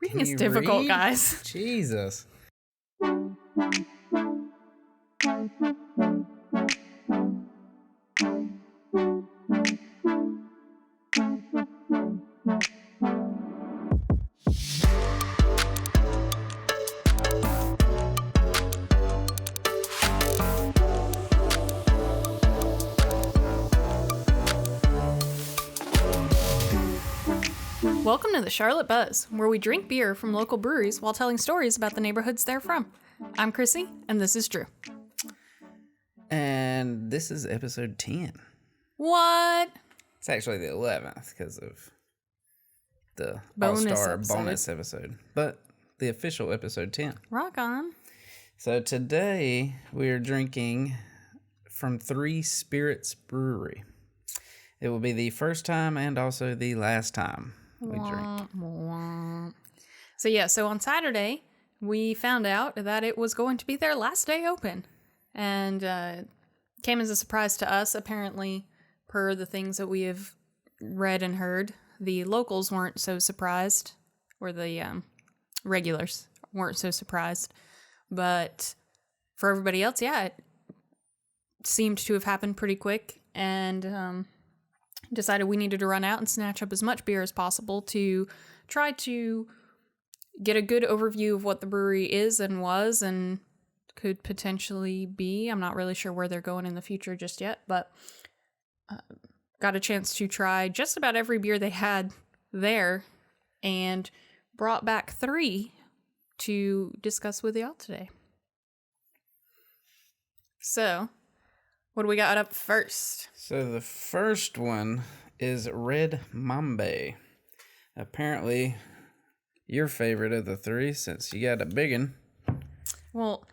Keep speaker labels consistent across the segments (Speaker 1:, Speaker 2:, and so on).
Speaker 1: Reading is difficult, guys.
Speaker 2: Jesus.
Speaker 1: Welcome to the Charlotte Buzz, where we drink beer from local breweries while telling stories about the neighborhoods they're from. I'm Chrissy, and this is Drew.
Speaker 2: And this is episode 10.
Speaker 1: What?
Speaker 2: It's actually the 11th because of the
Speaker 1: Bonus
Speaker 2: All-Star
Speaker 1: episode.
Speaker 2: bonus episode. But the official episode 10.
Speaker 1: Rock on.
Speaker 2: So today we're drinking from Spirits Brewery. It will be the first time and also the last time we drink.
Speaker 1: So on Saturday, we found out that it was going to be their last day open. And came as a surprise to us. Apparently, per the things that we have read and heard, the locals weren't so surprised, or the regulars weren't so surprised. But for everybody else, yeah, it seemed to have happened pretty quick. And decided we needed to run out and snatch up as much beer as possible to try to get a good overview of what the brewery is and was and could potentially be. I'm not really sure where they're going in the future just yet, but got a chance to try just about every beer they had there and brought back 3 to discuss with y'all today. So, what do we got up first?
Speaker 2: So the first one is Red Mambe. Apparently, your favorite of the 3 since you got a big one.
Speaker 1: Well,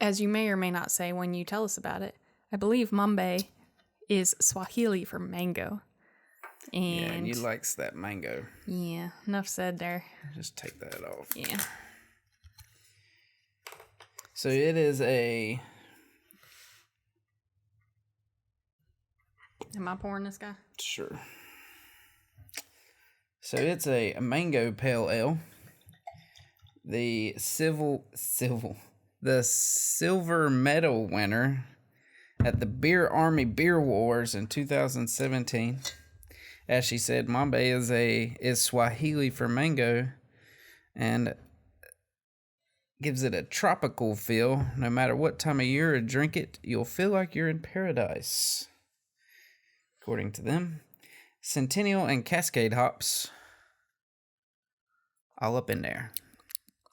Speaker 1: as you may or may not say when you tell us about it, I believe Mambe is Swahili for mango. And
Speaker 2: you likes that mango.
Speaker 1: Yeah, enough said there.
Speaker 2: Just take that off.
Speaker 1: Yeah.
Speaker 2: So it is a...
Speaker 1: Am I pouring this guy?
Speaker 2: Sure. So it's a mango pale ale. The silver medal winner at the Beer Army Beer Wars in 2017. As she said, Mambe is Swahili for mango and gives it a tropical feel. No matter what time of year you drink it, you'll feel like you're in paradise. According to them, Centennial and Cascade hops all up in there.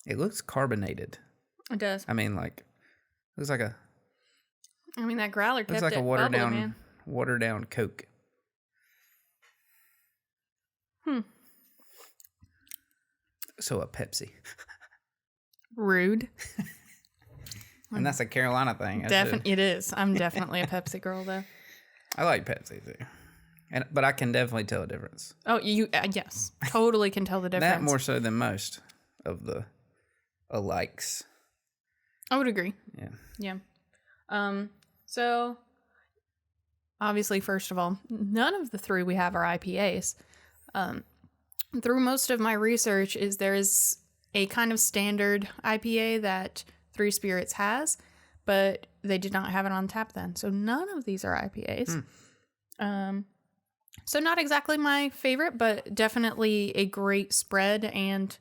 Speaker 2: It looks carbonated.
Speaker 1: It does.
Speaker 2: I mean, like, looks like
Speaker 1: that growler kept
Speaker 2: looks like
Speaker 1: it
Speaker 2: a watered
Speaker 1: bubbly,
Speaker 2: down Coke. So a Pepsi.
Speaker 1: Rude.
Speaker 2: And that's a Carolina thing.
Speaker 1: It is. I'm definitely a Pepsi girl, though.
Speaker 2: I like Pepsi too, but I can definitely tell a difference.
Speaker 1: Oh, you yes, totally can tell the difference.
Speaker 2: That more so than most of the alikes.
Speaker 1: I would agree.
Speaker 2: Yeah.
Speaker 1: So obviously, first of all, none of the 3 we have are IPAs. Through most of my research, there is a kind of standard IPA that 3 Spirits has, but they did not have it on tap then. So none of these are IPAs. So not exactly my favorite, but definitely a great spread. And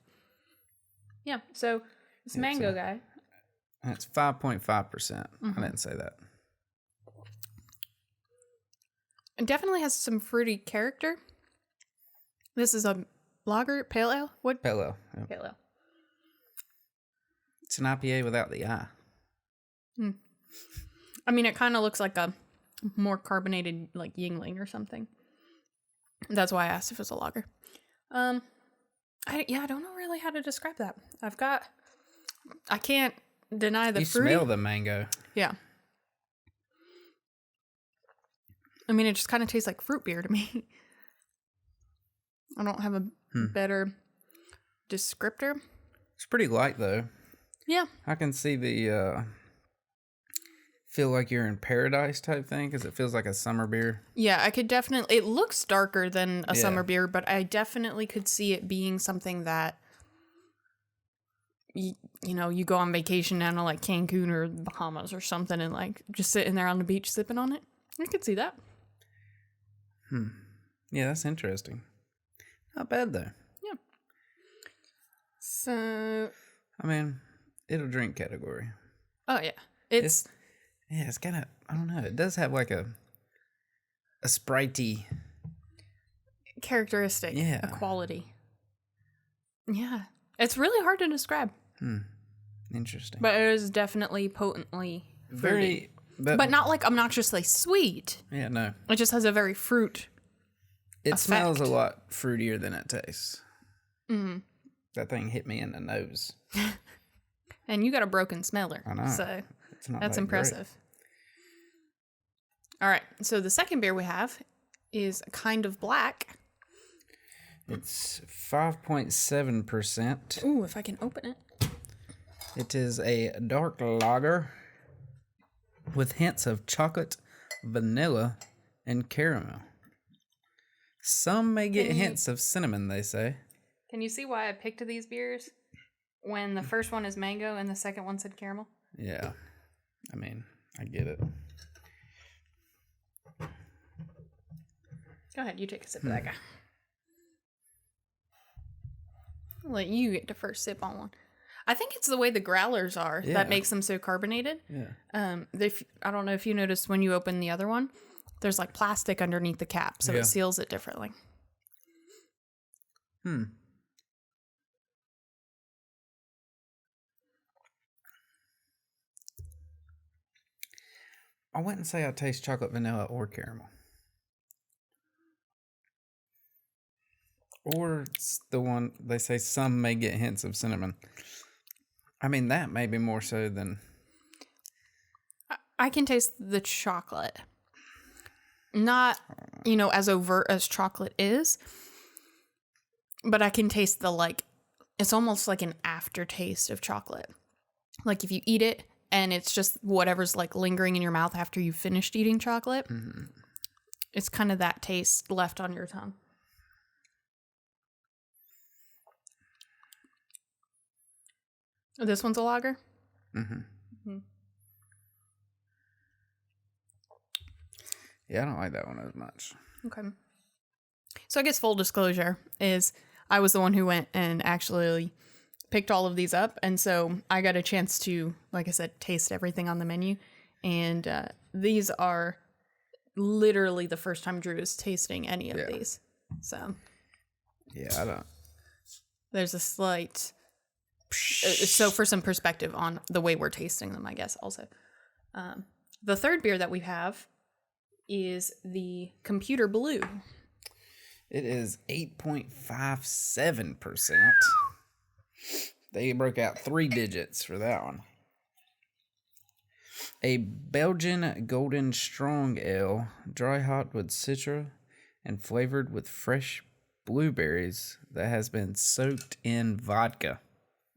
Speaker 1: yeah, so this mango guy.
Speaker 2: It's 5.5%. I didn't say that.
Speaker 1: It definitely has some fruity character. This is a lager, pale ale? What?
Speaker 2: Pale ale. Yeah.
Speaker 1: Pale ale.
Speaker 2: It's an IPA without the I.
Speaker 1: I mean, it kind of looks like a more carbonated, like Yingling or something. That's why I asked if it's a lager. I don't know really how to describe that. I can't deny the fruity.
Speaker 2: You smell the mango.
Speaker 1: Yeah. I mean, it just kind of tastes like fruit beer to me. I don't have a better descriptor.
Speaker 2: It's pretty light though.
Speaker 1: Yeah.
Speaker 2: I can see the feel like you're in paradise type thing because it feels like a summer beer.
Speaker 1: Yeah, I could definitely... It looks darker than a
Speaker 2: Yeah.
Speaker 1: summer beer, but I definitely could see it being something that, you know, you go on vacation down to like Cancun or Bahamas or something and like just sitting there on the beach sipping on it. I could see that.
Speaker 2: Yeah, that's interesting. Not bad though.
Speaker 1: Yeah. So...
Speaker 2: I mean, it'll drink category.
Speaker 1: Oh, yeah. It's
Speaker 2: kind of, I don't know. It does have like a spritey
Speaker 1: characteristic.
Speaker 2: Yeah.
Speaker 1: A quality. Yeah. It's really hard to describe.
Speaker 2: Interesting.
Speaker 1: But it is definitely potently fruity. But not like obnoxiously sweet.
Speaker 2: Yeah, no.
Speaker 1: It just has a very fruit
Speaker 2: It
Speaker 1: effect.
Speaker 2: smells a lot fruitier than it tastes. Mm-hmm. That thing hit me in the nose.
Speaker 1: And you got a broken smeller.
Speaker 2: I know.
Speaker 1: So
Speaker 2: It's not
Speaker 1: that's
Speaker 2: that
Speaker 1: impressive. All right. So the second beer we have is a kind of black.
Speaker 2: It's 5.7%.
Speaker 1: Ooh, if I can open it.
Speaker 2: It is a dark lager with hints of chocolate, vanilla, and caramel. Some may get hints of cinnamon, they say.
Speaker 1: Can you see why I picked these beers when the first one is mango and the second one said caramel?
Speaker 2: Yeah. I mean, I get it.
Speaker 1: Go ahead, you take a sip of that guy. I'll let you get the first sip on one. I think it's the way the growlers are
Speaker 2: Yeah.
Speaker 1: that makes them so carbonated.
Speaker 2: Yeah.
Speaker 1: I don't know if you noticed when you open the other one, there's like plastic underneath the cap, so
Speaker 2: Yeah.
Speaker 1: it seals it differently.
Speaker 2: I wouldn't say I taste chocolate, vanilla, or caramel. Or it's the one they say some may get hints of cinnamon. I mean, that may be more so than...
Speaker 1: I can taste the chocolate. Not, as overt as chocolate is, but I can taste the, like, it's almost like an aftertaste of chocolate. Like if you eat it and it's just whatever's like lingering in your mouth after you've finished eating chocolate, it's kind of that taste left on your tongue. This one's a lager?
Speaker 2: Yeah, I don't like that one as much.
Speaker 1: Okay. So I guess full disclosure is I was the one who went and actually picked all of these up. And so I got a chance to, like I said, taste everything on the menu. And these are literally the first time Drew is tasting any of these. So
Speaker 2: Yeah, I don't...
Speaker 1: there's a slight... So for some perspective on the way we're tasting them, I guess, also. The third beer that we have is the Computer Blue.
Speaker 2: It is 8.57%. They broke out 3 digits for that one. A Belgian Golden Strong Ale, dry hop with citra and flavored with fresh blueberries that has been soaked in vodka.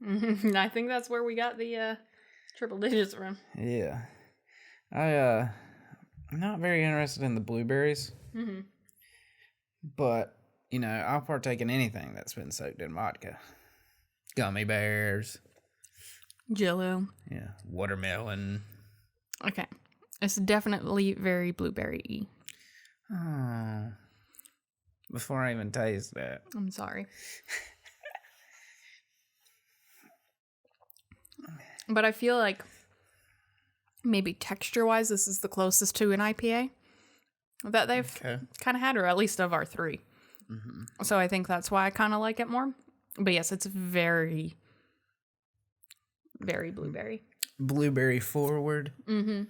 Speaker 1: I think that's where we got the triple digits from.
Speaker 2: Yeah. I'm not very interested in the blueberries. But, I'll partake in anything that's been soaked in vodka. Gummy bears.
Speaker 1: Jell-O.
Speaker 2: Yeah. Watermelon.
Speaker 1: Okay. It's definitely very blueberry-y.
Speaker 2: Oh. Before I even taste that.
Speaker 1: I'm sorry. But I feel like maybe texture-wise, this is the closest to an IPA that they've kind of had, or at least of our 3. So I think that's why I kind of like it more. But yes, it's very, very blueberry.
Speaker 2: Blueberry forward. And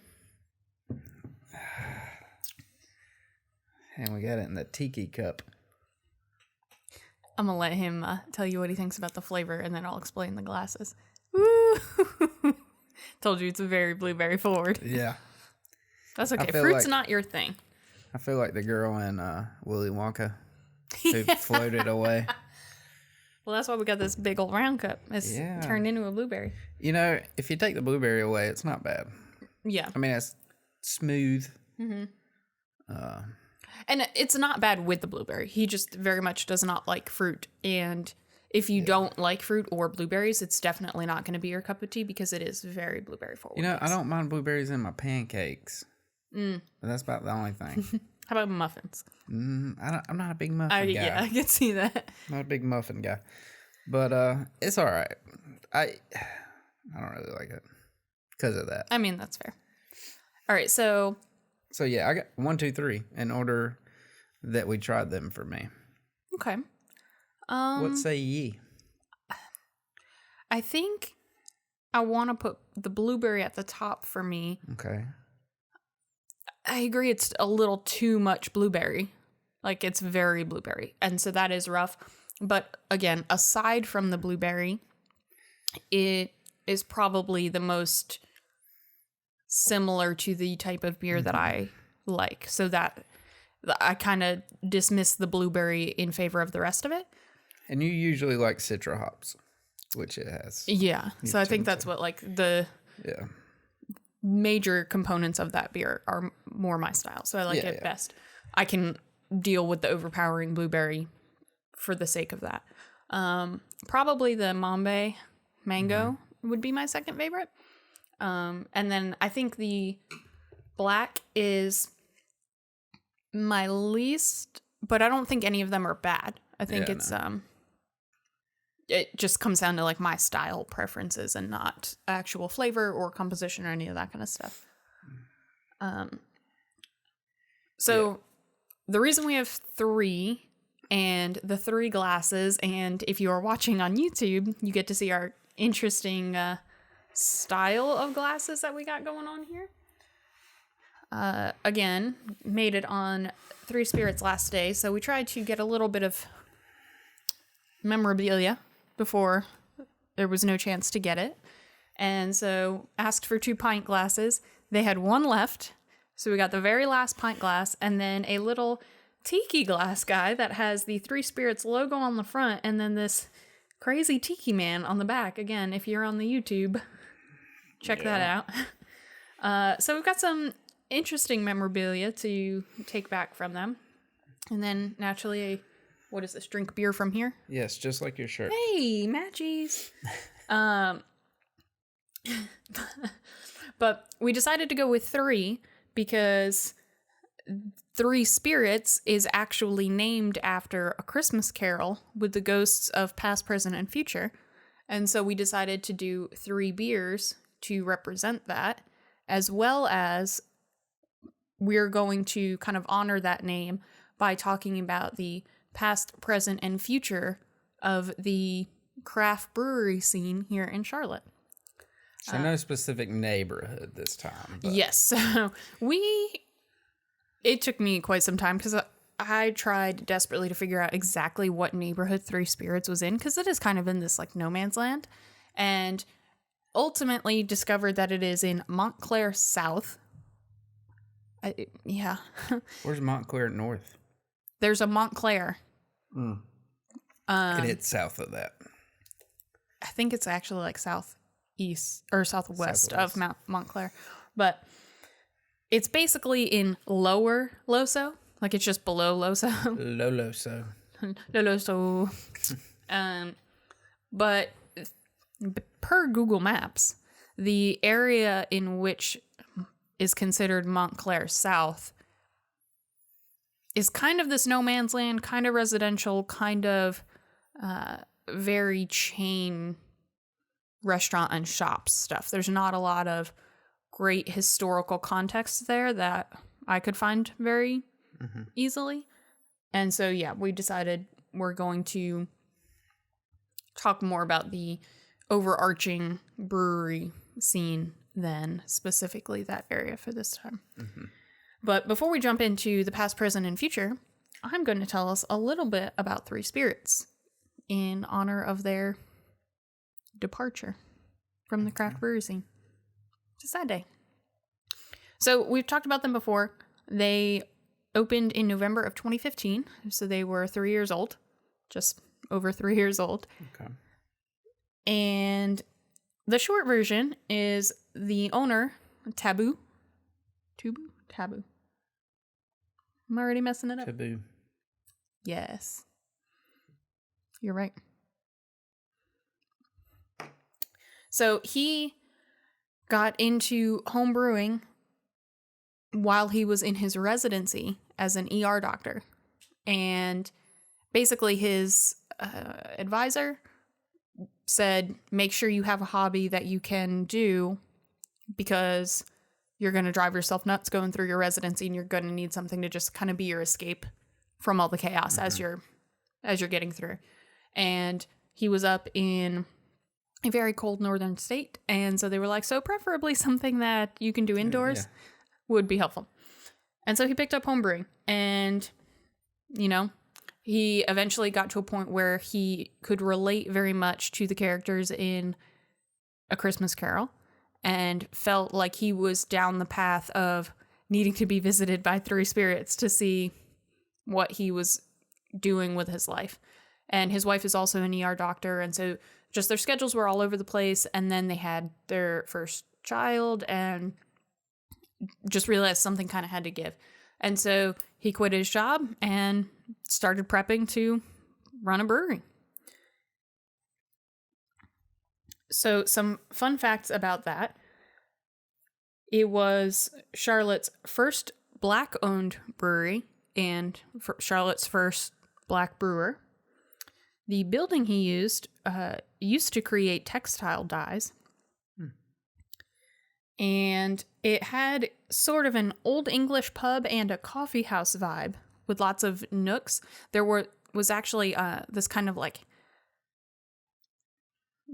Speaker 2: we got it in the tiki cup.
Speaker 1: I'm going to let him tell you what he thinks about the flavor, and then I'll explain the glasses. Woo! Told you it's a very blueberry forward.
Speaker 2: Yeah.
Speaker 1: That's okay.
Speaker 2: feel
Speaker 1: Fruit's
Speaker 2: like-
Speaker 1: not your thing.
Speaker 2: I feel like the girl in Willy Wonka who floated away.
Speaker 1: Well, that's why we got this big old round cup. It's turned into a blueberry.
Speaker 2: If you take the blueberry away, it's not bad.
Speaker 1: Yeah.
Speaker 2: I mean, it's smooth.
Speaker 1: And it's not bad with the blueberry. He just very much does not like fruit. And if you don't like fruit or blueberries, it's definitely not going to be your cup of tea because it is very blueberry forward.
Speaker 2: You know, I don't mind blueberries in my pancakes. But that's about the only thing.
Speaker 1: How about muffins?
Speaker 2: I'm not a big muffin guy.
Speaker 1: Yeah, I can see that.
Speaker 2: Not a big muffin guy. But it's all right. I don't really like it because of that.
Speaker 1: I mean, that's fair. All right, so
Speaker 2: yeah, I got 1, 2, 3 in order that we tried them for me.
Speaker 1: Okay.
Speaker 2: What say ye?
Speaker 1: I think I want to put the blueberry at the top for me.
Speaker 2: Okay.
Speaker 1: I agree it's a little too much blueberry. Like, it's very blueberry. And so that is rough. But again, aside from the blueberry, it is probably the most similar to the type of beer that I like. So that I kind of dismiss the blueberry in favor of the rest of it.
Speaker 2: And you usually like citra hops, which it has.
Speaker 1: Yeah. So I think that's what, like, the major components of that beer are more my style. So I like it best. I can deal with the overpowering blueberry for the sake of that. Probably the Mambe mango would be my second favorite. And then I think the black is my least, but I don't think any of them are bad. I think it just comes down to like my style preferences and not actual flavor or composition or any of that kind of stuff. So the reason we have 3 and the 3 glasses, and if you are watching on YouTube, you get to see our interesting style of glasses that we got going on here. Again, made it on 3 Spirits last day, so we tried to get a little bit of memorabilia before there was no chance to get it. And so asked for 2 pint glasses. They had 1 left, so we got the very last pint glass and then a little tiki glass guy that has the 3 Spirits logo on the front and then this crazy tiki man on the back. Again, if you're on the YouTube, check that out. So we've got some interesting memorabilia to take back from them. And then naturally, what is this? Drink beer from here?
Speaker 2: Yes, just like your shirt.
Speaker 1: Hey, matchies. But we decided to go with 3 because 3 Spirits is actually named after a Christmas carol with the ghosts of past, present, and future. And so we decided to do 3 beers to represent that, as well as we're going to kind of honor that name by talking about the past, present, and future of the craft brewery scene here in Charlotte.
Speaker 2: So no specific neighborhood this time. But.
Speaker 1: Yes. So it took me quite some time because I tried desperately to figure out exactly what neighborhood 3 Spirits was in, because it is kind of in this like no man's land, and ultimately discovered that it is in Montclair South.
Speaker 2: Where's Montclair North?
Speaker 1: There's a Montclair.
Speaker 2: And it's south of that.
Speaker 1: I think it's actually like southeast or southwest of Mount Montclair, but it's basically in Lower Loso, like it's just below Loso.
Speaker 2: Loloso.
Speaker 1: Loloso. But per Google Maps, the area in which is considered Montclair South is kind of this no man's land, kind of residential, kind of very chain restaurant and shops stuff. There's not a lot of great historical context there that I could find very easily. And so, yeah, we decided we're going to talk more about the overarching brewery scene than specifically that area for this time. But before we jump into the past, present, and future, I'm going to tell us a little bit about 3 Spirits in honor of their departure from the craft brewery scene. It's a sad day. So we've talked about them before. They opened in November of 2015, so they were 3 years old, just over 3 years old.
Speaker 2: Okay.
Speaker 1: And the short version is the owner, Taboo, Taboo. I'm already messing it up.
Speaker 2: Taboo.
Speaker 1: Yes. You're right. So he got into home brewing while he was in his residency as an ER doctor. And basically his advisor said, make sure you have a hobby that you can do because you're going to drive yourself nuts going through your residency and you're going to need something to just kind of be your escape from all the chaos as you're getting through. And he was up in a very cold northern state. And so they were like, so preferably something that you can do indoors would be helpful. And so he picked up homebrewing and, you know, he eventually got to a point where he could relate very much to the characters in A Christmas Carol and felt like he was down the path of needing to be visited by three spirits to see what he was doing with his life. And his wife is also an ER doctor, and so just their schedules were all over the place, and then they had their first child and just realized something kind of had to give. And so he quit his job and started prepping to run a brewery. So some fun facts about that. It was Charlotte's first Black-owned brewery and Charlotte's first Black brewer. The building he used to create textile dyes. And it had sort of an old English pub and a coffee house vibe with lots of nooks. There was actually this kind of like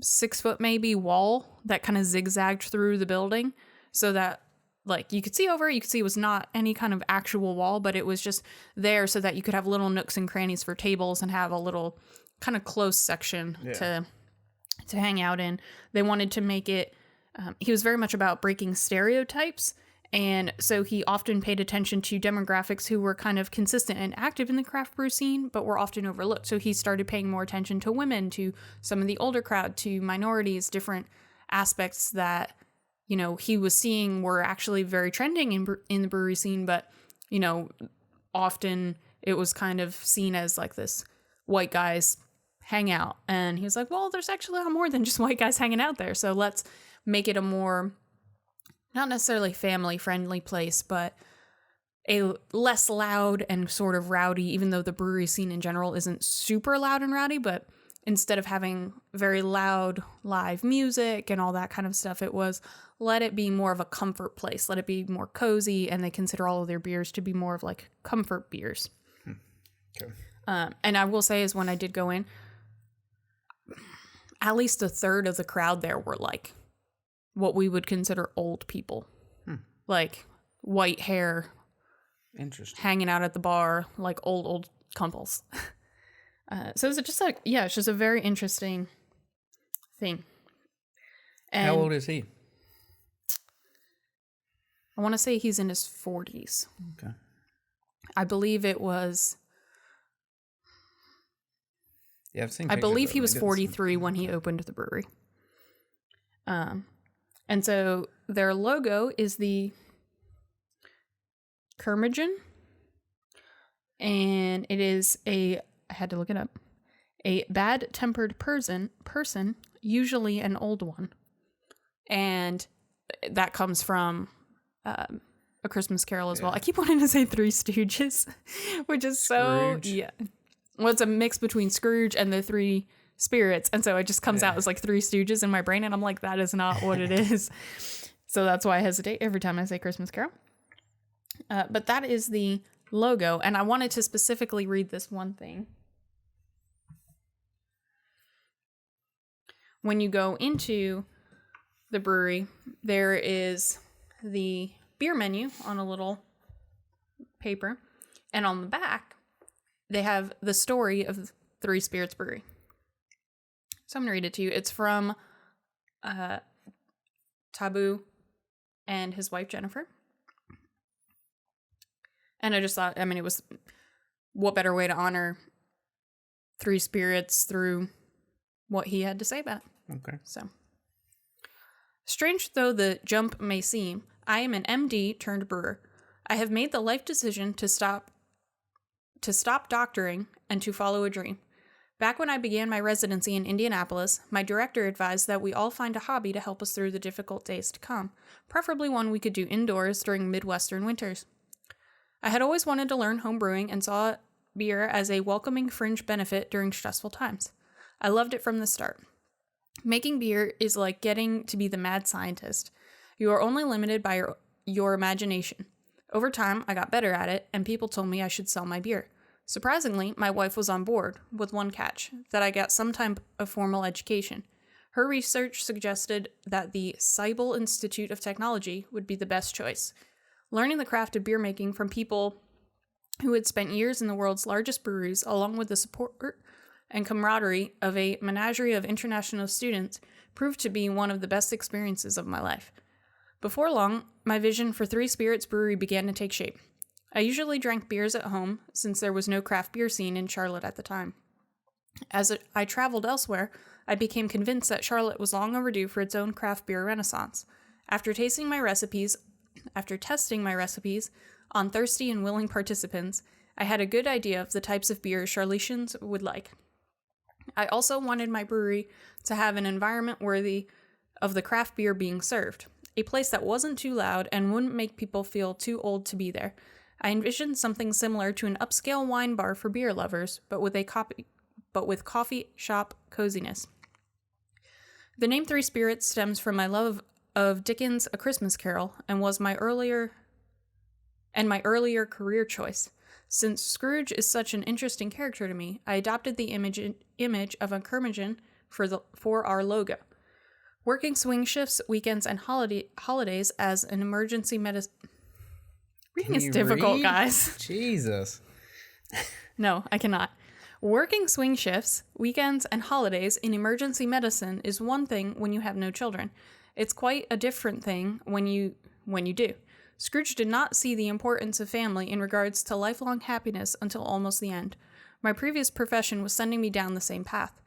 Speaker 1: 6 foot maybe wall that kind of zigzagged through the building so that like you could see over it. You could see it was not any kind of actual wall, but it was just there so that you could have little nooks and crannies for tables and have a little kind of close section to hang out in. They wanted to make it he was very much about breaking stereotypes, and so he often paid attention to demographics who were kind of consistent and active in the craft brew scene, but were often overlooked. So he started paying more attention to women, to some of the older crowd, to minorities, different aspects that, you know, he was seeing were actually very trending in the brewery scene, but, you know, often it was kind of seen as like this white guys hang out. And he was like, well, there's actually a lot more than just white guys hanging out there. So let's make it a more, not necessarily family-friendly place, but a less loud and sort of rowdy, even though the brewery scene in general isn't super loud and rowdy, but instead of having very loud live music and all that kind of stuff, it was let it be more of a comfort place, let it be more cozy, and they consider all of their beers to be more of like comfort beers.
Speaker 2: Okay.
Speaker 1: And I will say is when I did go in, at least a third of the crowd there were like what we would consider old people, like white hair,
Speaker 2: interesting,
Speaker 1: hanging out at the bar, like old couples. So it's just like, it's just a very interesting thing. And
Speaker 2: how old is he?
Speaker 1: I want to say he's in his 40s.
Speaker 2: Okay.
Speaker 1: I believe it was.
Speaker 2: Yeah, I've seen.
Speaker 1: I believe he was 43 when he opened the brewery. And so their logo is the Curmudgeon, and it is I had to look it up, a bad-tempered person, usually an old one. And that comes from A Christmas Carol as well. I keep wanting to say Three Stooges, which is Scrooge. Well, it's a mix between Scrooge and the Three Spirits, and so it just comes out as like Three Stooges in my brain, and I'm like, that is not what it is. So that's why I hesitate every time I say Christmas Carol. But that is the logo, and I wanted to specifically read this one thing. When you go into the brewery, there is the beer menu on a little paper, and on the back, they have the story of Three Spirits Brewery. So I'm going to read it to you. It's from Taboo and his wife, Jennifer. And I just thought, I mean, it was what better way to honor Three Spirits through what he had to say about it.
Speaker 2: Okay.
Speaker 1: So, strange though the jump may seem, I am an MD turned brewer. I have made the life decision to stop doctoring and to follow a dream. Back when I began my residency in Indianapolis, my director advised that we all find a hobby to help us through the difficult days to come, preferably one we could do indoors during Midwestern winters. I had always wanted to learn home brewing and saw beer as a welcoming fringe benefit during stressful times. I loved it from the start. Making beer is like getting to be the mad scientist. You are only limited by your imagination. Over time, I got better at it, and people told me I should sell my beer. Surprisingly, my wife was on board, with one catch, that I got some type of formal education. Her research suggested that the Seibel Institute of Technology would be the best choice. Learning the craft of beer making from people who had spent years in the world's largest breweries, along with the support and camaraderie of a menagerie of international students, proved to be one of the best experiences of my life. Before long, my vision for Three Spirits Brewery began to take shape. I usually drank beers at home, since there was no craft beer scene in Charlotte at the time. As I traveled elsewhere, I became convinced that Charlotte was long overdue for its own craft beer renaissance. After testing my recipes on thirsty and willing participants, I had a good idea of the types of beer Charletians would like. I also wanted my brewery to have an environment worthy of the craft beer being served, a place that wasn't too loud and wouldn't make people feel too old to be there. I envisioned something similar to an upscale wine bar for beer lovers, but with coffee shop coziness. The name Three Spirits stems from my love of Dickens' A Christmas Carol and was my earlier career choice. Since Scrooge is such an interesting character to me, I adopted the image of a curmudgeon for our logo. Working swing shifts, weekends, and holidays as an emergency medicine. Reading is difficult, guys.
Speaker 2: Jesus.
Speaker 1: No, I cannot. Working swing shifts, weekends, and holidays in emergency medicine is one thing when you have no children. It's quite a different thing when you do. Scrooge did not see the importance of family in regards to lifelong happiness until almost the end. My previous profession was sending me down the same path.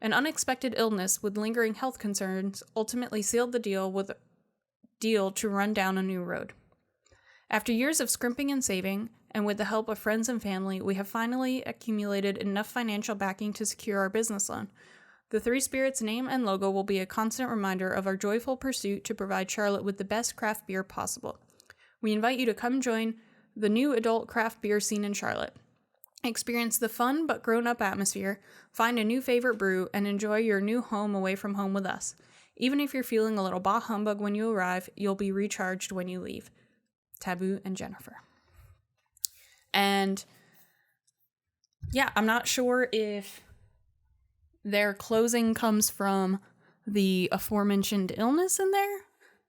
Speaker 1: An unexpected illness with lingering health concerns ultimately sealed the deal to run down a new road. After years of scrimping and saving, and with the help of friends and family, we have finally accumulated enough financial backing to secure our business loan. The Three Spirits name and logo will be a constant reminder of our joyful pursuit to provide Charlotte with the best craft beer possible. We invite you to come join the new adult craft beer scene in Charlotte. Experience the fun but grown-up atmosphere, find a new favorite brew, and enjoy your new home away from home with us. Even if you're feeling a little bah humbug when you arrive, you'll be recharged when you leave. Taboo and Jennifer. And yeah, I'm not sure if their closing comes from the aforementioned illness in there.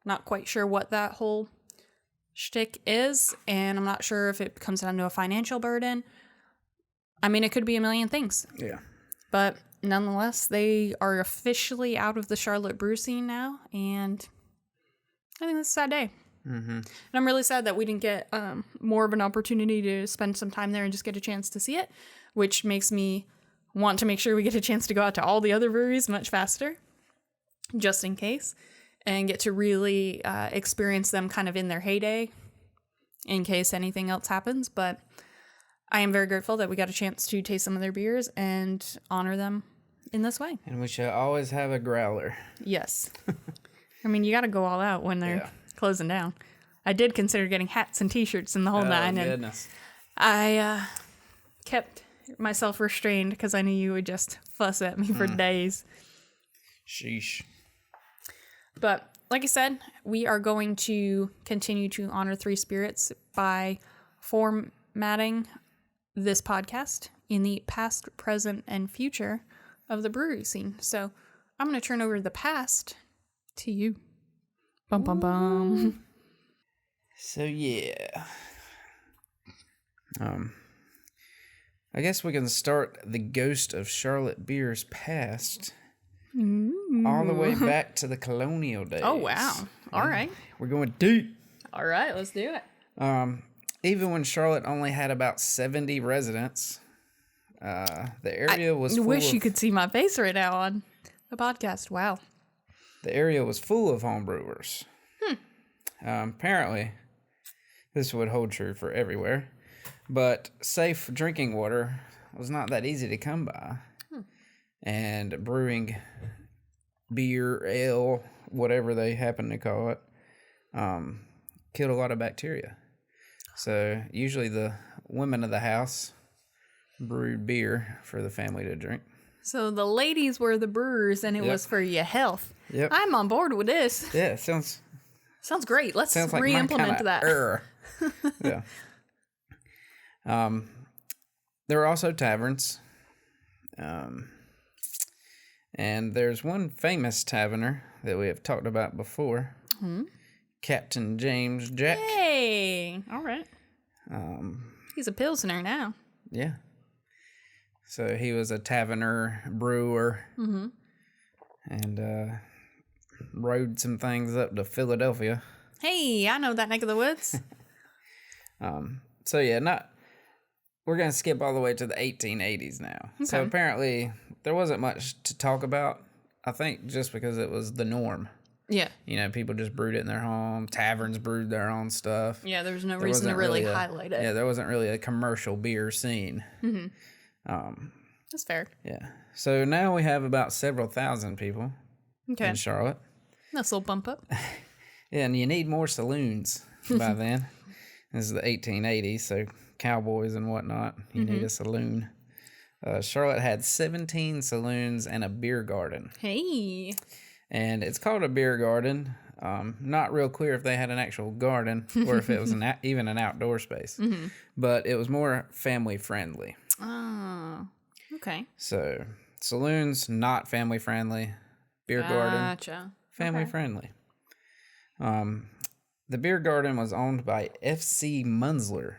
Speaker 1: Not quite sure what that whole shtick is, and I'm not sure if it comes down to a financial burden. I mean, it could be a million things.
Speaker 2: Yeah.
Speaker 1: But nonetheless, they are officially out of the Charlotte brew scene now, and I think that's a sad day. Mm-hmm. And I'm really sad that we didn't get more of an opportunity to spend some time there and just get a chance to see it, which makes me want to make sure we get a chance to go out to all the other breweries much faster, just in case, and get to really experience them kind of in their heyday in case anything else happens. But I am very grateful that we got a chance to taste some of their beers and honor them in this way.
Speaker 2: And we shall always have a growler.
Speaker 1: Yes. I mean, you got to go all out when they're closing down. I did consider getting hats and t-shirts in the whole nine.
Speaker 2: Goodness.
Speaker 1: And I kept myself restrained because I knew you would just fuss at me for days.
Speaker 2: Sheesh.
Speaker 1: But like I said, we are going to continue to honor Three Spirits by formatting this podcast in the past, present, and future of the brewery scene. So I'm going to turn over the past to you. Bum, bum, bum.
Speaker 2: So, yeah. I guess we can start the ghost of Charlotte beer's past all the way back to the colonial days.
Speaker 1: Oh, wow. All right.
Speaker 2: We're going deep.
Speaker 1: All right, let's do it.
Speaker 2: Even when Charlotte only had about 70 residents, the area was full
Speaker 1: you could see my face right now on the podcast. Wow.
Speaker 2: The area was full of home brewers. Apparently, this would hold true for everywhere, but safe drinking water was not that easy to come by. And brewing beer, ale, whatever they happen to call it, killed a lot of bacteria. So usually the women of the house brewed beer for the family to drink.
Speaker 1: So the ladies were the brewers, and it was for your health.
Speaker 2: Yep.
Speaker 1: I'm on board with this.
Speaker 2: Yeah, sounds
Speaker 1: great. Let's
Speaker 2: like
Speaker 1: re-implement that.
Speaker 2: Yeah. There are also taverns. And there's one famous taverner that we have talked about before. Captain James Jack.
Speaker 1: Hey, all right. He's a Pilsner now.
Speaker 2: Yeah. So he was a taverner, brewer, and rode some things up to Philadelphia.
Speaker 1: Hey, I know that neck of the woods.
Speaker 2: So yeah, we're going to skip all the way to the 1880s now. Okay. So apparently there wasn't much to talk about, I think just because it was the norm. Yeah. You know, people just brewed it in their home. Taverns brewed their own stuff.
Speaker 1: Yeah, there was no reason to really highlight it.
Speaker 2: Yeah, there wasn't really a commercial beer scene.
Speaker 1: That's fair.
Speaker 2: Yeah. So now we have about several thousand people in Charlotte.
Speaker 1: Nice little bump up.
Speaker 2: Yeah, and you need more saloons by then. This is the 1880s, so cowboys and whatnot, you need a saloon. Charlotte had 17 saloons and a beer garden.
Speaker 1: Hey.
Speaker 2: And it's called a beer garden. Not real clear if they had an actual garden or if it was even an outdoor space. But it was more family friendly.
Speaker 1: Oh, okay.
Speaker 2: So saloons, not family friendly. Beer garden, family friendly. The beer garden was owned by F.C. Munsler.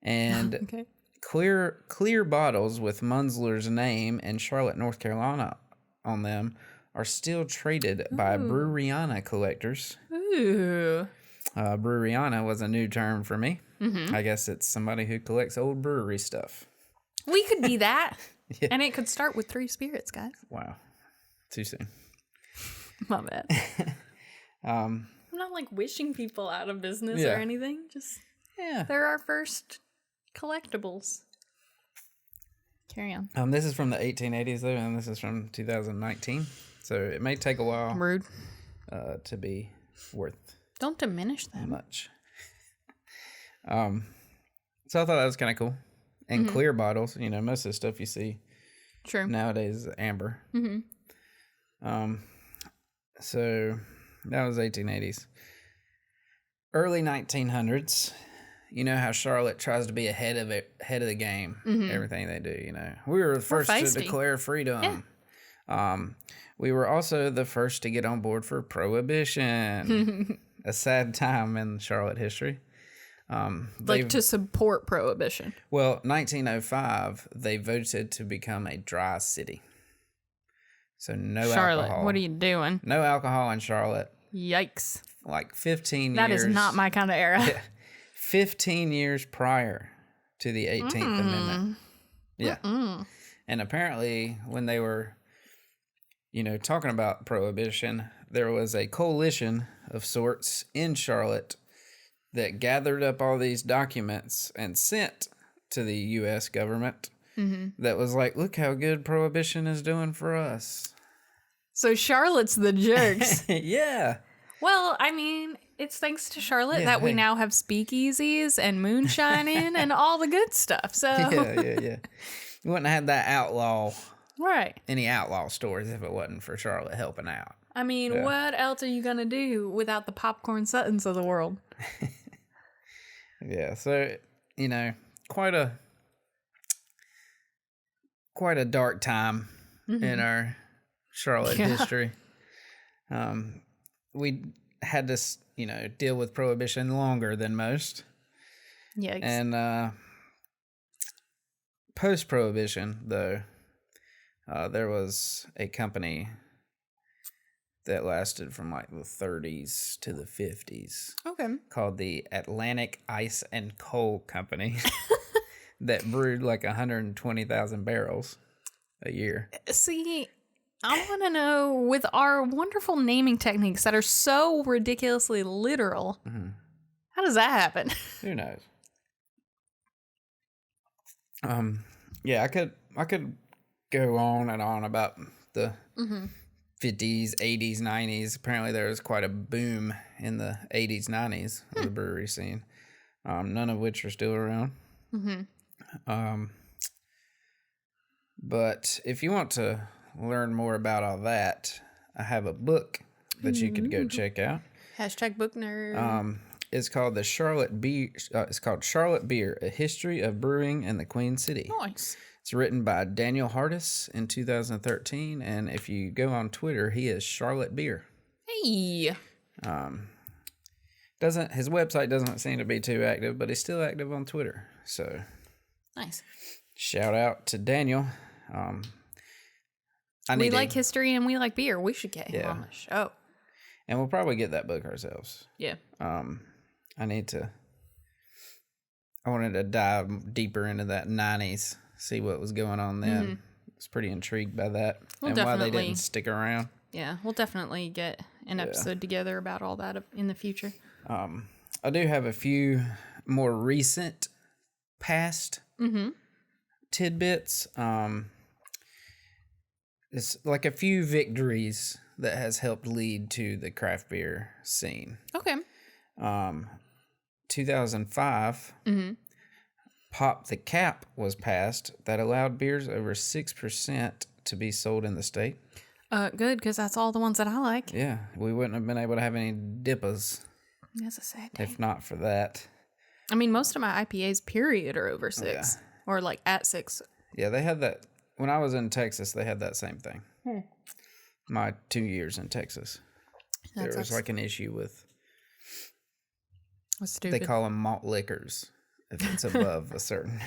Speaker 2: And clear bottles with Munsler's name and Charlotte, North Carolina on them are still traded by Breweriana collectors.
Speaker 1: Ooh.
Speaker 2: Breweriana was a new term for me. I guess it's somebody who collects old brewery stuff.
Speaker 1: We could be that. Yeah. And it could start with 3 spirits, guys.
Speaker 2: Wow. Too soon.
Speaker 1: My bad. I'm not like wishing people out of business or anything. Just they're our first collectibles. Carry on.
Speaker 2: This is from the 1880s though, and this is from 2019. So it may take a while.
Speaker 1: Rude.
Speaker 2: To be worth.
Speaker 1: Don't diminish them.
Speaker 2: Much. So I thought that was kind of cool. And clear bottles, you know, most of the stuff you see nowadays is amber. So that was 1880s. Early 1900s. You know how Charlotte tries to be ahead of the game. Everything they do, you know. We were the first to declare freedom. Yeah. We were also the first to get on board for Prohibition. A sad time in Charlotte history.
Speaker 1: To support Prohibition.
Speaker 2: Well, 1905, they voted to become a dry city. So no
Speaker 1: Charlotte,
Speaker 2: alcohol.
Speaker 1: What are you doing?
Speaker 2: No alcohol in Charlotte.
Speaker 1: Yikes.
Speaker 2: Like 15 years.
Speaker 1: That is not my kind of era.
Speaker 2: 15 years prior to the 18th Amendment. Yeah. And apparently when they were, you know, talking about Prohibition, there was a coalition of sorts in Charlotte that gathered up all these documents and sent to the U.S. government that was like, look how good Prohibition is doing for us.
Speaker 1: So Charlotte's the jerks.
Speaker 2: Yeah.
Speaker 1: Well, I mean, it's thanks to Charlotte that we now have speakeasies and moonshining and all the good stuff. So
Speaker 2: Yeah. You wouldn't have had that any outlaw stories if it wasn't for Charlotte helping out.
Speaker 1: I mean, what else are you going to do without the popcorn Suttons of the world?
Speaker 2: Yeah, so, you know, quite a dark time in our Charlotte history. We had to, you know, deal with Prohibition longer than most.
Speaker 1: Yikes.
Speaker 2: And post-Prohibition, though, there was a company that lasted from like the 30s to the 50s.
Speaker 1: Okay.
Speaker 2: Called the Atlantic Ice and Coal Company that brewed like 120,000 barrels a year.
Speaker 1: See, I want to know, with our wonderful naming techniques that are so ridiculously literal, how does that happen?
Speaker 2: Who knows? Yeah, I could go on and on about the 50s, 80s, 90s. Apparently, there was quite a boom in the 80s, 90s of the brewery scene. None of which are still around. But if you want to learn more about all that, I have a book that you could go check out.
Speaker 1: Hashtag book nerd.
Speaker 2: It's called the Charlotte Beer. It's called Charlotte Beer: A History of Brewing in the Queen City.
Speaker 1: Nice.
Speaker 2: It's written by Daniel Hardis in 2013, and if you go on Twitter, he is Charlotte Beer.
Speaker 1: Hey.
Speaker 2: His website doesn't seem to be too active, but he's still active on Twitter. So
Speaker 1: Nice.
Speaker 2: shout out to Daniel.
Speaker 1: We like history and we like beer. We should get him on the show.
Speaker 2: And we'll probably get that book ourselves.
Speaker 1: Yeah.
Speaker 2: I wanted to dive deeper into that 90s, see what was going on then. I was pretty intrigued by that and why they didn't stick around.
Speaker 1: Yeah, we'll definitely get an episode together about all that in the future.
Speaker 2: I do have a few more recent past tidbits. It's like a few victories that has helped lead to the craft beer scene.
Speaker 1: Okay.
Speaker 2: 2005, Pop the Cap was passed that allowed beers over 6% to be sold in the state.
Speaker 1: Good, because that's all the ones that I like.
Speaker 2: Yeah, we wouldn't have been able to have any dippas.
Speaker 1: That's a sad day.
Speaker 2: If not for that.
Speaker 1: I mean, most of my IPAs, period, are over 6. Or like at 6.
Speaker 2: Yeah, they had that. When I was in Texas, they had that same thing. My 2 years in Texas. There was like an issue with...
Speaker 1: What's stupid?
Speaker 2: They call them malt liquors if it's above a certain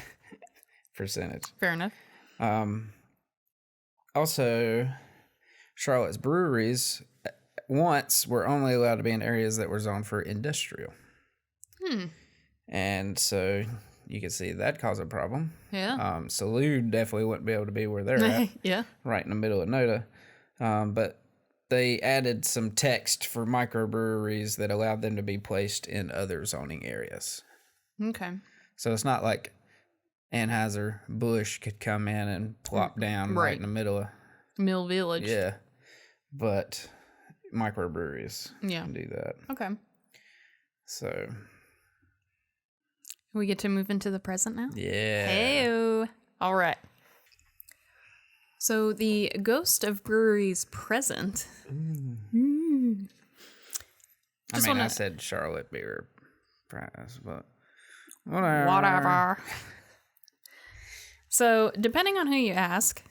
Speaker 2: percentage.
Speaker 1: Fair enough.
Speaker 2: Also, Charlotte's breweries once were only allowed to be in areas that were zoned for industrial. And so you can see that caused a problem.
Speaker 1: Yeah.
Speaker 2: Salud definitely wouldn't be able to be where they're at.
Speaker 1: Yeah.
Speaker 2: Right in the middle of Noda. But they added some text for microbreweries that allowed them to be placed in other zoning areas.
Speaker 1: Okay.
Speaker 2: So it's not like Anheuser-Busch could come in and plop down right in the middle of
Speaker 1: Mill Village.
Speaker 2: Yeah. But microbreweries can do that.
Speaker 1: Okay.
Speaker 2: So
Speaker 1: we get to move into the present now?
Speaker 2: Yeah.
Speaker 1: Hey-o. All right. So the ghost of breweries present.
Speaker 2: I said Charlotte Beer Prize, but whatever.
Speaker 1: Whatever. So depending on who you ask,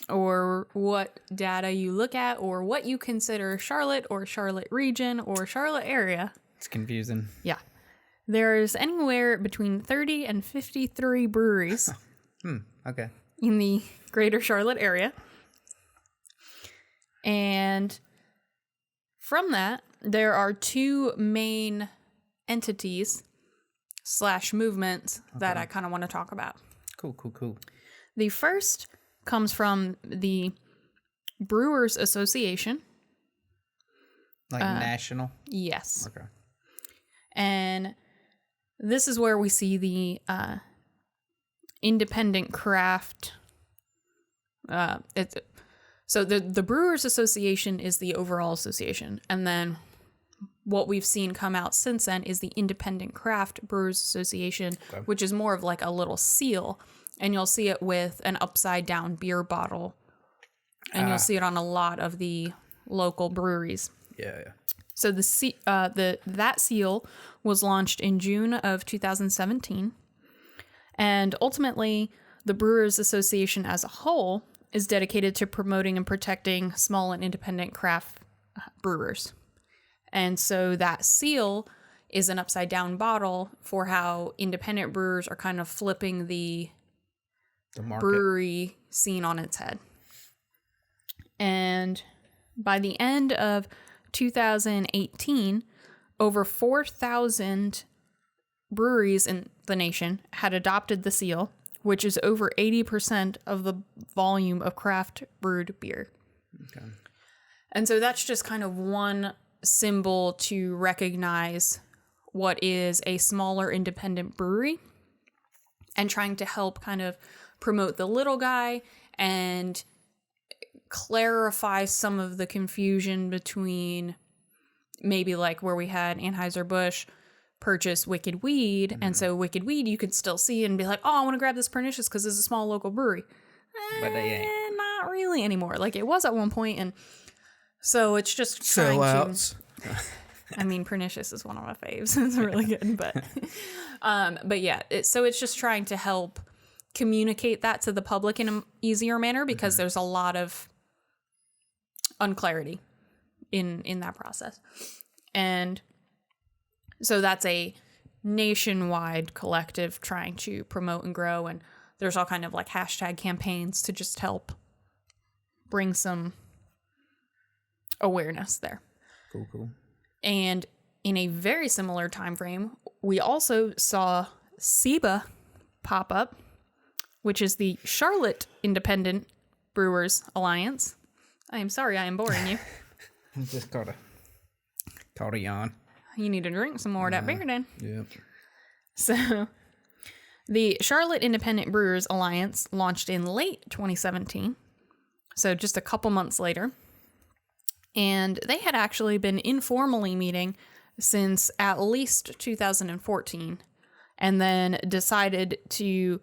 Speaker 1: or what data you look at, or what you consider Charlotte or Charlotte region or Charlotte area.
Speaker 2: It's confusing.
Speaker 1: Yeah. There's anywhere between 30 and 53 breweries.
Speaker 2: Okay.
Speaker 1: In the greater Charlotte area. And from that, there are two main entities / movements that I kind of want to talk about.
Speaker 2: Cool.
Speaker 1: The first comes from the Brewers Association.
Speaker 2: Like national?
Speaker 1: Yes.
Speaker 2: Okay.
Speaker 1: And this is where we see the independent craft. So the Brewers Association is the overall association, and then what we've seen come out since then is the Independent Craft Brewers Association, which is more of like a little seal, and you'll see it with an upside down beer bottle, and you'll see it on a lot of the local breweries.
Speaker 2: Yeah.
Speaker 1: So that seal was launched in June of 2017. And ultimately, the Brewers Association as a whole is dedicated to promoting and protecting small and independent craft brewers. And so that seal is an upside down bottle for how independent brewers are kind of flipping the brewery scene on its head. And by the end of 2018, over 4,000 breweries in the nation had adopted the seal, which is over 80% of the volume of craft brewed beer.
Speaker 2: Okay.
Speaker 1: And so that's just kind of one symbol to recognize what is a smaller independent brewery and trying to help kind of promote the little guy and clarify some of the confusion between maybe like where we had Anheuser-Busch purchase Wicked Weed. And so Wicked Weed you could still see and be like, oh, I want to grab this Pernicious because it's a small local brewery.
Speaker 2: But they ain't.
Speaker 1: Not really anymore. Like it was at one point, and so it's just trying
Speaker 2: Sellouts.
Speaker 1: I mean, Pernicious is one of my faves. It's really good, but yeah. So it's just trying to help communicate that to the public in an easier manner because there's a lot of unclarity in that process, and so that's a nationwide collective trying to promote and grow, and there's all kind of like hashtag campaigns to just help bring some awareness there.
Speaker 2: Cool.
Speaker 1: And in a very similar time frame, we also saw SIBA pop up, which is the Charlotte Independent Brewers Alliance. I am sorry I am boring you.
Speaker 2: I just caught a yawn.
Speaker 1: You need to drink some more of that beer then.
Speaker 2: Yep.
Speaker 1: So the Charlotte Independent Brewers Alliance launched in late 2017, so just a couple months later. And they had actually been informally meeting since at least 2014, and then decided to,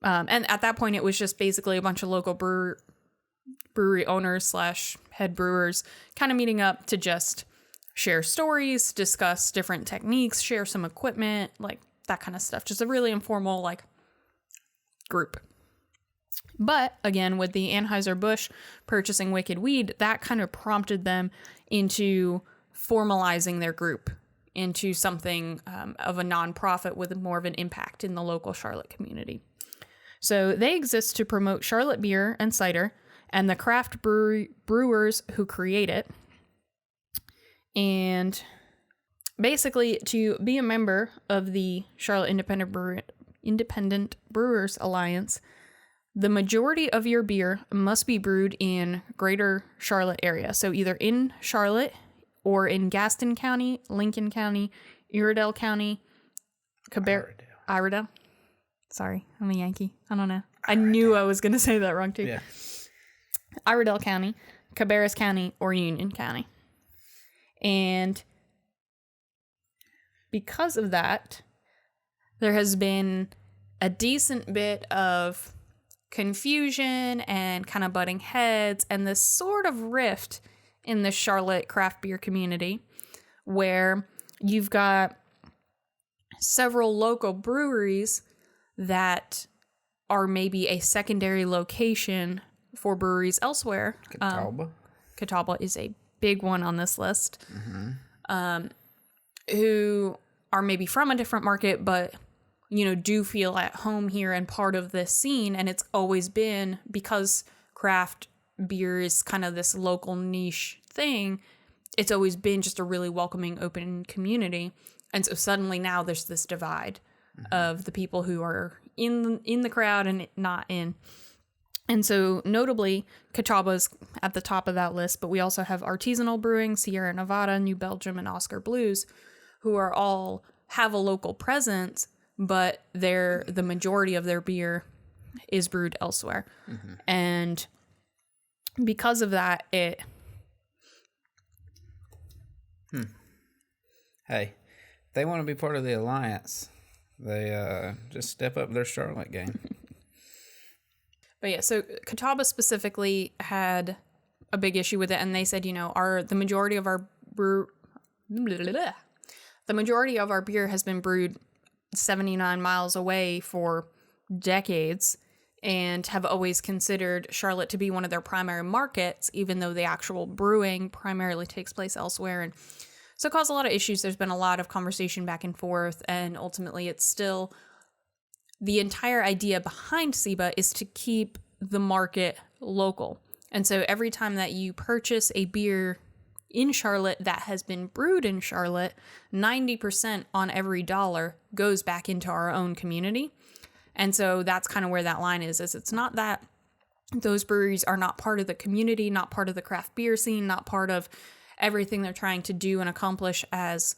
Speaker 1: and at that point it was just basically a bunch of local brewery owners / head brewers kind of meeting up to just share stories, discuss different techniques, share some equipment, like that kind of stuff. Just a really informal like group. But again, with the Anheuser-Busch purchasing Wicked Weed, that kind of prompted them into formalizing their group into something of a nonprofit with more of an impact in the local Charlotte community. So they exist to promote Charlotte beer and cider and the craft brewers who create it. And basically, to be a member of the Charlotte Independent Brewers Alliance, the majority of your beer must be brewed in Greater Charlotte area. So either in Charlotte or in Gaston County, Lincoln County, Iredell County, Iredell. Sorry, I'm a Yankee. I don't know. I knew I was going to say that wrong too.
Speaker 2: Yeah.
Speaker 1: Iredell County, Cabarrus County, or Union County. And because of that, there has been a decent bit of confusion and kind of butting heads and this sort of rift in the Charlotte craft beer community where you've got several local breweries that are maybe a secondary location for breweries elsewhere. Catawba is a big one on this list. Who are maybe from a different market, but do feel at home here and part of this scene. And it's always been, because craft beer is kind of this local niche thing, it's always been just a really welcoming, open community. And so suddenly now there's this divide of the people who are in the crowd and not in. And so notably, Catawba's at the top of that list, but we also have Artisanal Brewing, Sierra Nevada, New Belgium, and Oscar Blues, who are all have a local presence, but the majority of their beer is brewed elsewhere. And because of that, it...
Speaker 2: Hey, they want to be part of the alliance. They just step up their Charlotte game.
Speaker 1: But yeah, so Catawba specifically had a big issue with it, and they said, the majority of our beer has been brewed 79 miles away for decades and have always considered Charlotte to be one of their primary markets, even though the actual brewing primarily takes place elsewhere. And so it caused a lot of issues. There's been a lot of conversation back and forth, and ultimately it's still... The entire idea behind SIBA is to keep the market local. And so every time that you purchase a beer in Charlotte that has been brewed in Charlotte, 90% on every dollar goes back into our own community. And so that's kind of where that line is it's not that those breweries are not part of the community, not part of the craft beer scene, not part of everything they're trying to do and accomplish as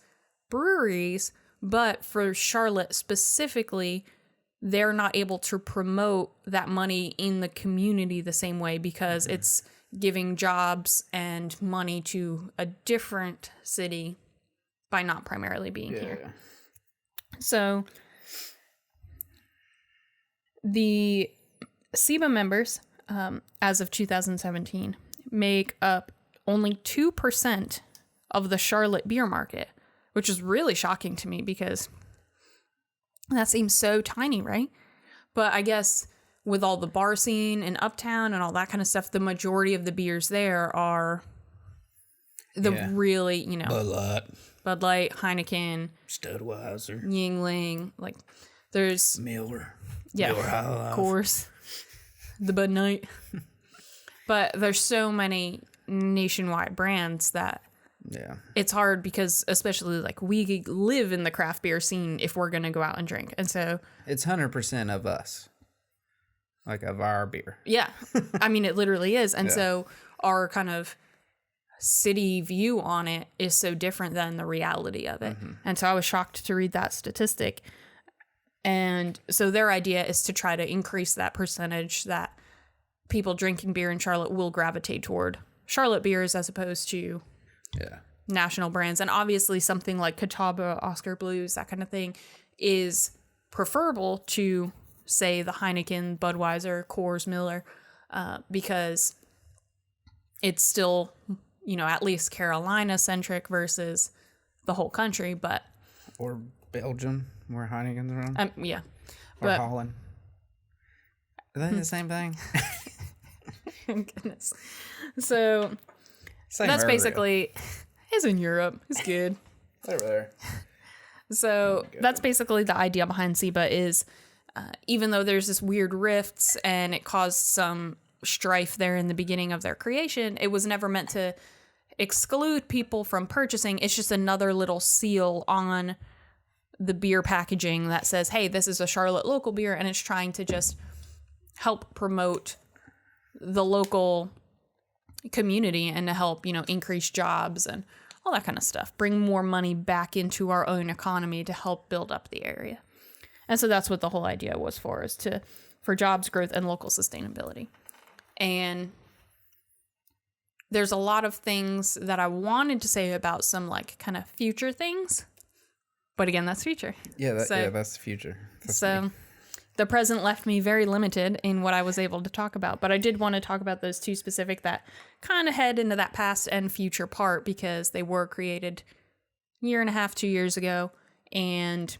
Speaker 1: breweries. But for Charlotte specifically, they're not able to promote that money in the community the same way because it's giving jobs and money to a different city by not primarily being here. So the SEBA members, as of 2017, make up only 2% of the Charlotte beer market, which is really shocking to me because that seems so tiny, right? But I guess with all the bar scene and Uptown and all that kind of stuff, the majority of the beers there are the really, Bud Light, Heineken,
Speaker 2: Studweiser,
Speaker 1: Yingling, like there's
Speaker 2: Miller,
Speaker 1: Miller High Life, of course, the Bud Night. But there's so many nationwide brands that it's hard because especially like we live in the craft beer scene if we're going to go out and drink. And so
Speaker 2: it's 100% of us, like of our beer.
Speaker 1: Yeah. I mean, it literally is. And so our kind of city view on it is so different than the reality of it. And so I was shocked to read that statistic. And so their idea is to try to increase that percentage that people drinking beer in Charlotte will gravitate toward Charlotte beers as opposed to national brands. And obviously something like Catawba, Oscar Blues, that kind of thing is preferable to, say, the Heineken, Budweiser, Coors, Miller, because it's still, at least Carolina-centric versus the whole country, but...
Speaker 2: Or Belgium, where Heineken's from.
Speaker 1: Yeah.
Speaker 2: Or Holland. Is that the same thing?
Speaker 1: Goodness. So...
Speaker 2: Same
Speaker 1: that's
Speaker 2: area.
Speaker 1: basically... It's in Europe. It's good.
Speaker 2: It's over there.
Speaker 1: So that's basically the idea behind SEBA is... even though there's this weird rifts and it caused some strife there in the beginning of their creation, it was never meant to exclude people from purchasing. It's just another little seal on the beer packaging that says, hey, this is a Charlotte local beer, and it's trying to just help promote the local community and to help, increase jobs and all that kind of stuff. Bring more money back into our own economy to help build up the area. And so that's what the whole idea was for jobs, growth, and local sustainability. And there's a lot of things that I wanted to say about some like kind of future things. But again, that's future.
Speaker 2: Yeah, that's the future. That's me.
Speaker 1: The present left me very limited in what I was able to talk about. But I did want to talk about those two specific that kind of head into that past and future part because they were created a year and a half, 2 years ago, and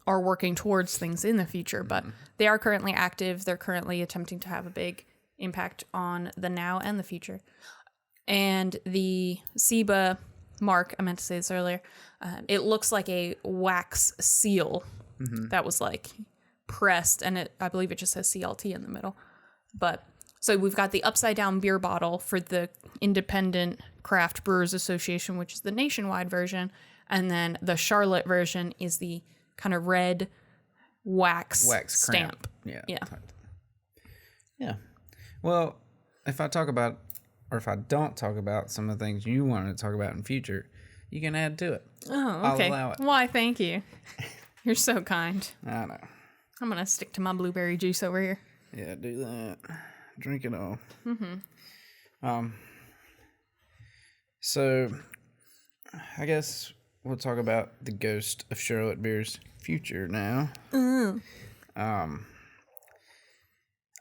Speaker 1: are working towards things in the future. But they are currently active. They're currently attempting to have a big impact on the now and the future. And the SEBA mark, I meant to say this earlier, it looks like a wax seal that was like pressed, and I believe it just says CLT in the middle. But so we've got the upside down beer bottle for the Independent Craft Brewers Association, which is the nationwide version, and then the Charlotte version is the kind of red wax stamp.
Speaker 2: Yeah. Well, if I don't talk about some of the things you wanted to talk about in future, you can add to it.
Speaker 1: Oh, okay.
Speaker 2: I'll allow it.
Speaker 1: Why, thank you. You're so kind.
Speaker 2: I know.
Speaker 1: I'm going to stick to my blueberry juice over here.
Speaker 2: Yeah, do that. Drink it all. So, I guess we'll talk about the ghost of Charlotte Beer's future now.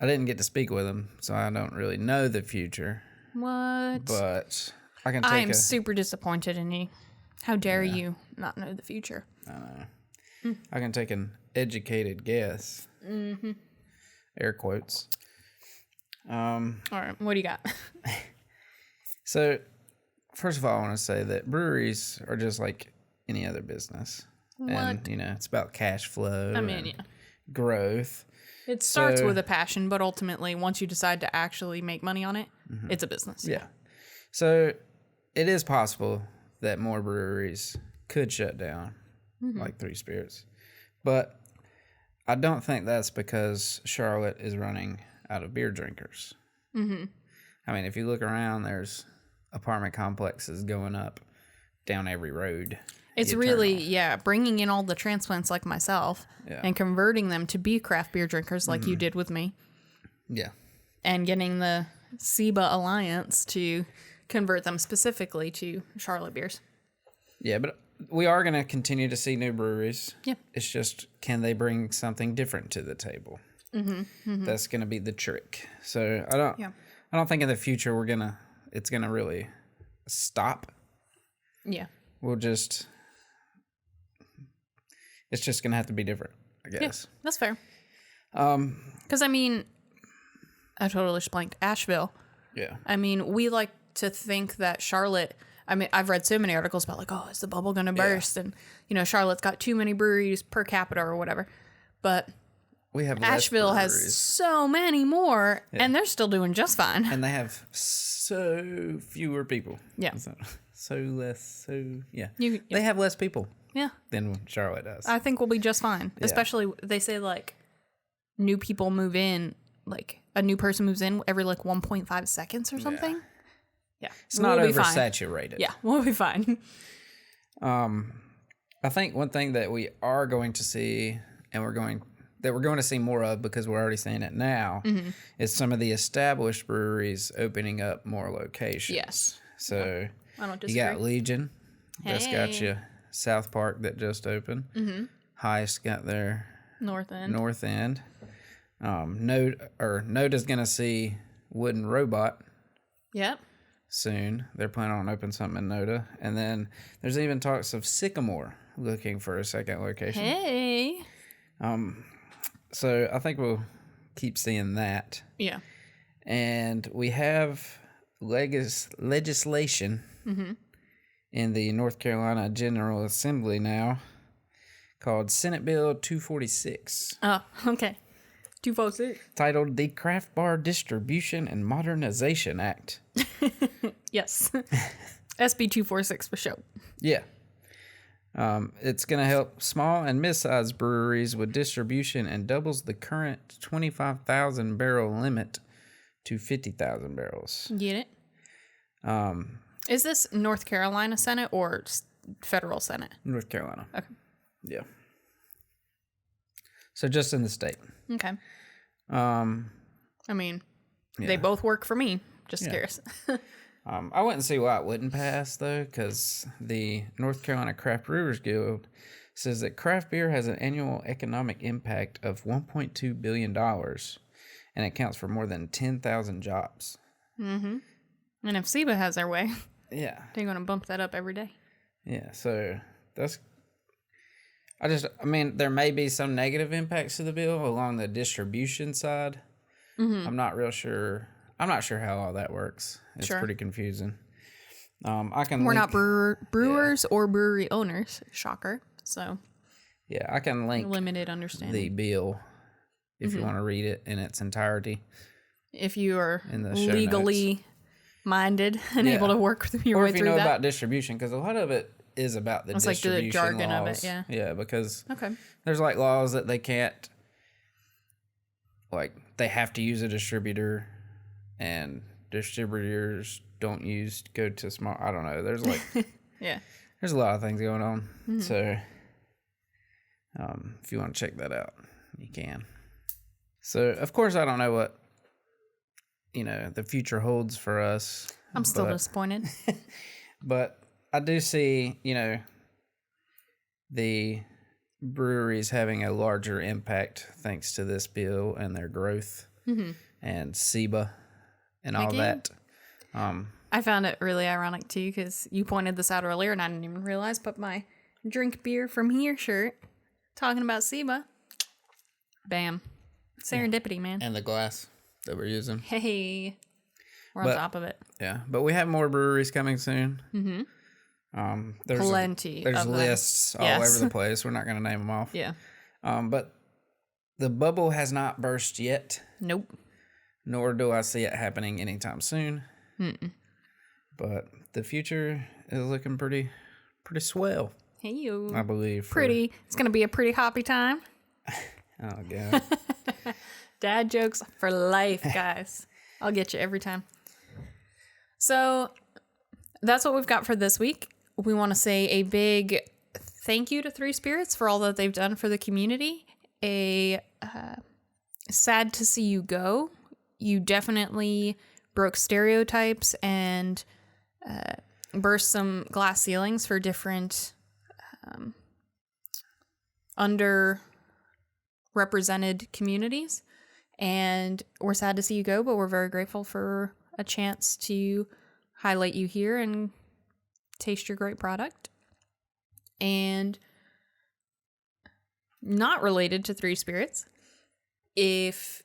Speaker 2: I didn't get to speak with him, so I don't really know the future.
Speaker 1: What?
Speaker 2: But I am
Speaker 1: super disappointed in you. How dare you not know the future?
Speaker 2: I know. I can take an educated guess. Air quotes.
Speaker 1: All right, what do you got?
Speaker 2: So, first of all, I want to say that breweries are just like any other business.
Speaker 1: What?
Speaker 2: And, it's about cash flow and growth.
Speaker 1: It starts with a passion, but ultimately, once you decide to actually make money on it, it's a business.
Speaker 2: Yeah. So, it is possible that more breweries could shut down, like Three Spirits. But I don't think that's because Charlotte is running out of beer drinkers. Mm-hmm. I mean, if you look around, there's apartment complexes going up down every road.
Speaker 1: It's really, bringing in all the transplants like myself and converting them to be craft beer drinkers like you did with me.
Speaker 2: Yeah.
Speaker 1: And getting the SEBA Alliance to convert them specifically to Charlotte beers.
Speaker 2: Yeah, but we are going to continue to see new breweries.
Speaker 1: Yeah.
Speaker 2: It's just, can they bring something different to the table?
Speaker 1: Mm-hmm. Mm-hmm.
Speaker 2: That's going to be the trick. So I don't think in the future it's going to really stop.
Speaker 1: Yeah.
Speaker 2: It's just going to have to be different, I guess.
Speaker 1: Yeah, that's fair. Because, I mean, I totally just blanked. Asheville.
Speaker 2: Yeah.
Speaker 1: I mean, we like to think that Charlotte, I mean, I've read so many articles about like, oh, is the bubble going to burst? And, Charlotte's got too many breweries per capita or whatever. But
Speaker 2: we have
Speaker 1: Asheville has so many more, and they're still doing just fine.
Speaker 2: And they have so fewer people.
Speaker 1: Yeah.
Speaker 2: They have less people.
Speaker 1: Yeah.
Speaker 2: Than Charlotte does.
Speaker 1: I think we'll be just fine. Yeah. Especially, they say, like, new people move in, like, a new person moves in every, like, 1.5 seconds or something. Yeah.
Speaker 2: It's not oversaturated.
Speaker 1: Yeah, we'll be fine.
Speaker 2: I think one thing that we are going to see, and we're going to see more of because we're already seeing it now, is some of the established breweries opening up more locations. Yes. So, I don't disagree. You got Legion. That's got you. South Park that just opened. Mm-hmm. Heist got their North End. Noda's gonna see Wooden Robot. Yep. Soon they're planning on opening something in Noda, and then there's even talks of Sycamore looking for a second location. Hey. So I think we'll keep seeing that. Yeah. And we have legislation. Mm-hmm. In the North Carolina General Assembly now called Senate Bill 246. Oh, okay. 246. Titled the Craft Bar Distribution and Modernization Act. Yes. SB 246 for sure. Yeah. It's going to help small and mid-sized breweries with distribution and doubles the current 25,000 barrel limit to 50,000 barrels. Get it? Is this North Carolina Senate or federal Senate? North Carolina. Okay. Yeah. So just in the state. Okay. I mean, they both work for me. Just curious. I wouldn't see why it wouldn't pass, though, because the North Carolina Craft Brewers Guild says that craft beer has an annual economic impact of $1.2 billion, and it counts for more than 10,000 jobs. Mm-hmm. And if SEBA has their way... Yeah. They're going to bump that up every day. Yeah, so that's... I mean, there may be some negative impacts to the bill along the distribution side. Mm-hmm. I'm not real sure. I'm not sure how all that works. It's pretty confusing. We're not brewers or brewery owners. Shocker. So... Yeah, I can link... Limited understanding. The bill if you want to read it in its entirety. If you are legally... minded and able to work with your way through that. Or if you know about distribution, because a lot of it is about the distribution like the jargon laws. Of it, yeah, because there's like laws that they can't, like they have to use a distributor, and distributors don't go to small. I don't know. There's like there's a lot of things going on. Mm-hmm. So if you want to check that out, you can. So of course I don't know what the future holds for us. I'm still disappointed. But I do see, the breweries having a larger impact thanks to this bill and their growth and SEBA and all that. I found it really ironic, too, because you pointed this out earlier and I didn't even realize, but my drink beer from here shirt, talking about SEBA, bam. Serendipity, man. And the glass that we're using. Hey, we're on top of it. Yeah, but we have more breweries coming soon. Mm-hmm. There's plenty. There's lists all over the place. We're not going to name them off. Yeah. But the bubble has not burst yet. Nope. Nor do I see it happening anytime soon. Mm-mm. But the future is looking pretty swell. Hey, I believe. It's going to be a pretty hoppy time. Oh, God.
Speaker 1: Dad jokes for life, guys. I'll get you every time. So that's what we've got for this week. We want to say a big thank you to Three Spirits for all that they've done for the community. Sad to see you go. You definitely broke stereotypes and burst some glass ceilings for different underrepresented communities. And we're sad to see you go, but we're very grateful for a chance to highlight you here and taste your great product. And not related to Three Spirits, if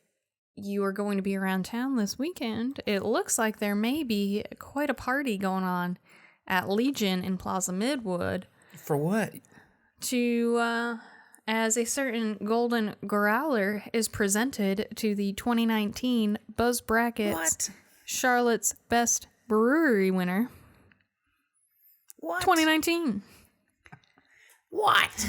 Speaker 1: you are going to be around town this weekend, it looks like there may be quite a party going on at Legion in Plaza Midwood.
Speaker 2: For what?
Speaker 1: As a certain golden growler is presented to the 2019 Buzz Brackets Charlotte's Best Brewery winner.
Speaker 2: What?
Speaker 1: 2019.
Speaker 2: What?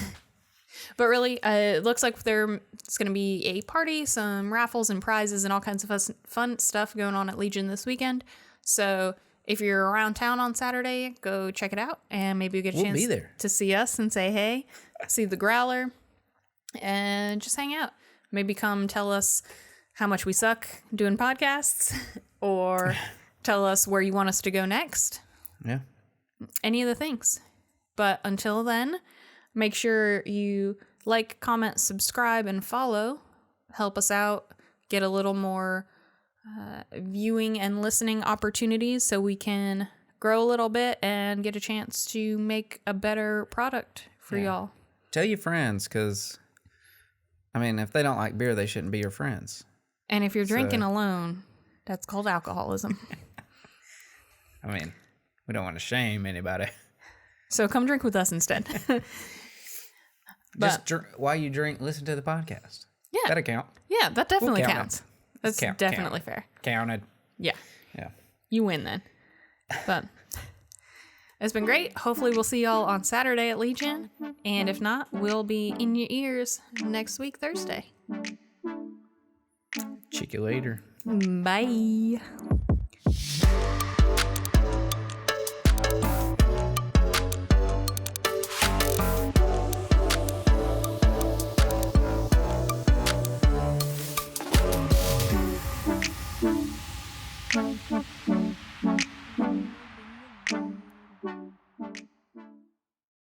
Speaker 1: But really, it looks like there's going to be a party, some raffles and prizes and all kinds of fun stuff going on at Legion this weekend. So if you're around town on Saturday, go check it out and maybe you'll get a chance to see us and say hey, see the growler, and just hang out. Maybe come tell us how much we suck doing podcasts or tell us where you want us to go next.
Speaker 2: Yeah.
Speaker 1: Any of the things. But until then, make sure you like, comment, subscribe, and follow. Help us out. Get a little more viewing and listening opportunities so we can grow a little bit and get a chance to make a better product for y'all.
Speaker 2: Tell your friends, because, I mean, if they don't like beer, they shouldn't be your friends.
Speaker 1: And if you're drinking alone, that's called alcoholism.
Speaker 2: I mean, we don't want to shame anybody.
Speaker 1: So come drink with us instead.
Speaker 2: Just while you drink, listen to the podcast.
Speaker 1: Yeah.
Speaker 2: That'll count.
Speaker 1: Yeah, that definitely counts. That's definitely
Speaker 2: counted.
Speaker 1: fair.
Speaker 2: Counted.
Speaker 1: Yeah.
Speaker 2: Yeah.
Speaker 1: You win then. But it's been great. Hopefully we'll see y'all on Saturday at Legion. And if not, we'll be in your ears next week, Thursday.
Speaker 2: Check you later.
Speaker 1: Bye.